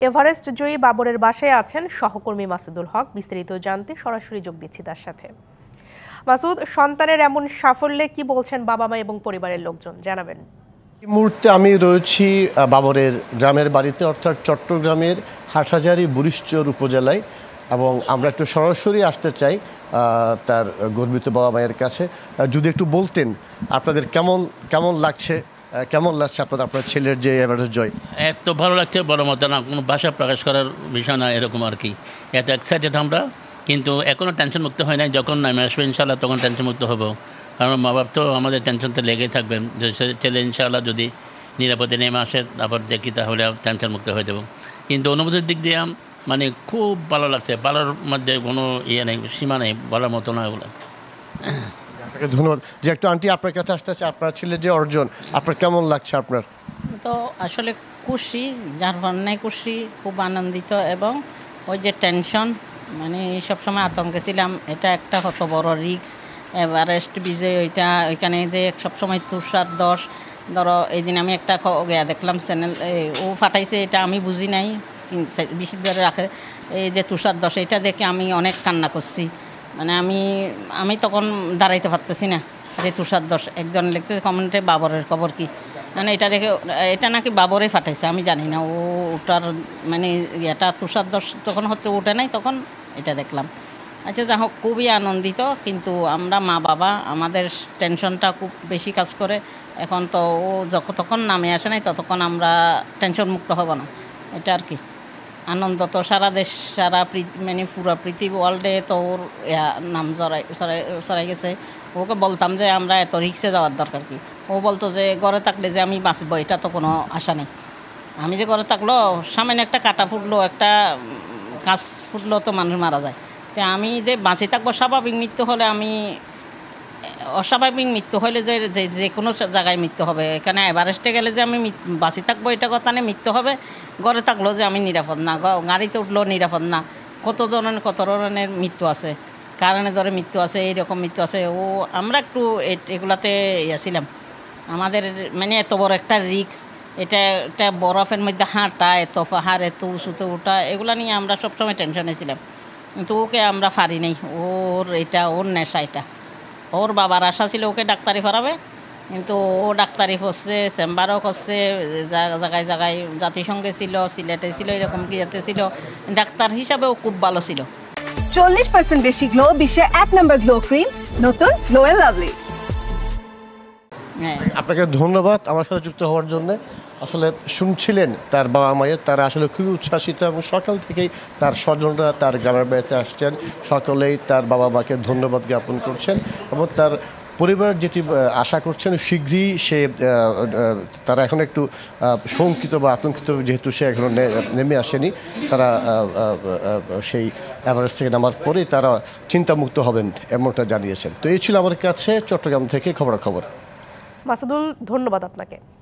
Everest জয়ী বাবরের বাসায় আছেন সহকর্মী মাসুদুল হক। বিস্তারিত জানতে সরাসরি যোগ দিচ্ছি তার সাথে। মাসুদ, সন্তানের এমন সাফল্যে কি বলছেন বাবা মা এবং পরিবারের লোকজন, জানাবেন। এই মুহূর্তে আমি রয়েছি বাবরের গ্রামের বাড়িতে, অর্থাৎ চট্টগ্রামের হাটহাজারী বুড়িশচর উপজেলায়, এবং আমরা একটু সরাসরি আসতে চাই তার গর্বিত বাবা মায়ের কাছে। যদি একটু বলতেন আপনাদের কেমন লাগছে আপনার ছেলের যে এভারেস্ট জয়। এত ভালো লাগছে, বড় মতো না, কোনো ভাষা প্রকাশ করার বিষয় না, এরকম আর কি। এত এক্সাইটেড আমরা, কিন্তু এখনও টেনশন মুক্ত হয় নাই। যখন নামে আসবে ইনশাআল্লাহ তখন টেনশন মুক্ত হবো, কারণ মা বাপ তো আমাদের টেনশন তো লেগেই থাকবেন। যে ছেলে ইনশাআল্লাহ যদি নিরাপদে নেমে আসে তারপর দেখি, তাহলে টেনশন মুক্ত হয়ে যাবো। কিন্তু অনুভূতির দিক দিয়ে মানে খুব ভালো লাগছে, ভালোর মধ্যে কোনো নেই, সীমা নেই, বলার মতো না এগুলো। আপনাকে ধন্যবাদ। যে একটু আন্টি আপনার কাছে আসতে আছে, আপনার ছেলের যে অর্জন আপনার কেমন লাগছে? আপনার তো আসলে খুশি, যার ভান্নায় খুশি, খুব আনন্দিত, এবং ওই যে টেনশন, মানে সবসময় আতঙ্কে ছিলাম, এটা একটা কত বড় রিস্ক। এভারেস্ট বিজয়, ওইখানে যে সবসময় তুষার দশ, ধরো এই দিন আমি একটা দেখলাম চ্যানেল, ও ফাটাইছে, এটা আমি বুঝি নাই, 20 ধরে রাখে এই যে তুষার দশ, এটা দেখে আমি অনেক কান্না করছি। মানে আমি তখন দাঁড়াইতে পারতেছি না। যে তুষার দশ, একজন লিখতে কমেন্টে বাবরের খবর কি, মানে এটা দেখে, এটা নাকি বাবরে ফাটাইছে, আমি জানি না। ওটার মানে এটা তুষার দশ তখন হচ্ছে ওঠে নাই, তখন এটা দেখলাম। আচ্ছা, যাই হোক, খুবই আনন্দিত। কিন্তু আমরা মা বাবা, আমাদের টেনশনটা খুব বেশি কাজ করে। এখন তো ও তখন নামে আসে নাই, ততক্ষণ আমরা টেনশন মুক্ত হব না, এটা আর কি। আনন্দ তো সারা দেশ, মানে পুরো পৃথিবী, ওয়ার্ল্ডে তো ওর নাম সরাই গেছে। ওকে বলতাম যে আমরা এত রিক্সে যাওয়ার দরকার কি, ও বলতো যে ঘরে থাকলে যে আমি বাঁচবো, এটা তো কোনো আশা নেই। আমি যে ঘরে থাকলো, সামান্য একটা কাটা ফুটলো, একটা গাছ ফুটলো, তো মানুষ মারা যায়। তো আমি যে বাঁচে থাকবো, স্বাভাবিক মৃত্যু হলে আমি, অস্বাভাবিক মৃত্যু হলে যে কোনো জায়গায় মৃত্যু হবে। এখানে এভারেস্টে গেলে যে আমি বাঁচে থাকবো এটা কথা নেই, মৃত্যু হবে। ঘরে থাকলেও যে আমি নিরাপদ না, গাড়িতে উঠলেও নিরাপদ না। কত ধরনের মৃত্যু আছে, কারণে ধরে মৃত্যু আছে, এইরকম মৃত্যু আছে। আমরা একটু এগুলাতে ছিলাম। আমাদের মানে এত বড় একটা রিস্ক, এটা বরফের মধ্যে হাঁটা, এত পাহাড়, এত উঁচুতে ওঠা, এগুলা নিয়ে আমরা সবসময় টেনশনে ছিলাম। কিন্তু ওকে আমরা পারি নাই, ওর নেশা এটা। ওর বাবার আশা ছিল ওকে ডাক্তারি পড়াবে, কিন্তু ও ডাক্তারি পড়ছে, চেম্বারও করছে, জায়গায় জায়গায় জাতিসংঘে ছিল, সিলেটে ছিল, এরকম কি যাতে ছিল। ডাক্তার হিসাবে ও খুব ভালো ছিল। 40% বেশি গ্লো, বিশ্বের 1 নম্বর গ্লো ক্রিম, নতুন গ্লো এন্ড লাভলি। আপনাকে ধন্যবাদ আমার সাথে যুক্ত হওয়ার জন্য। আসলে শুনছিলেন তার বাবা মায়ের, তারা আসলে খুবই উচ্ছ্বাসিত, এবং সকাল থেকেই তার স্বজনরা তার গ্রামের বাড়িতে আসছেন, সকলেই তার বাবা মাকে ধন্যবাদ জ্ঞাপন করছেন, এবং তার পরিবার যেটি আশা করছেন শীঘ্রই তারা এখন একটু শঙ্কিত বা আতঙ্কিত, যেহেতু সে এখনও নেমে আসেনি। তারা সেই এভারেস্ট থেকে নামার পরেই তারা চিন্তামুক্ত হবেন, এমনটা জানিয়েছেন। তো এই ছিল আমার কাছে চট্টগ্রাম থেকে খবরাখবর। মাসুদুল, ধন্যবাদ আপনাকে।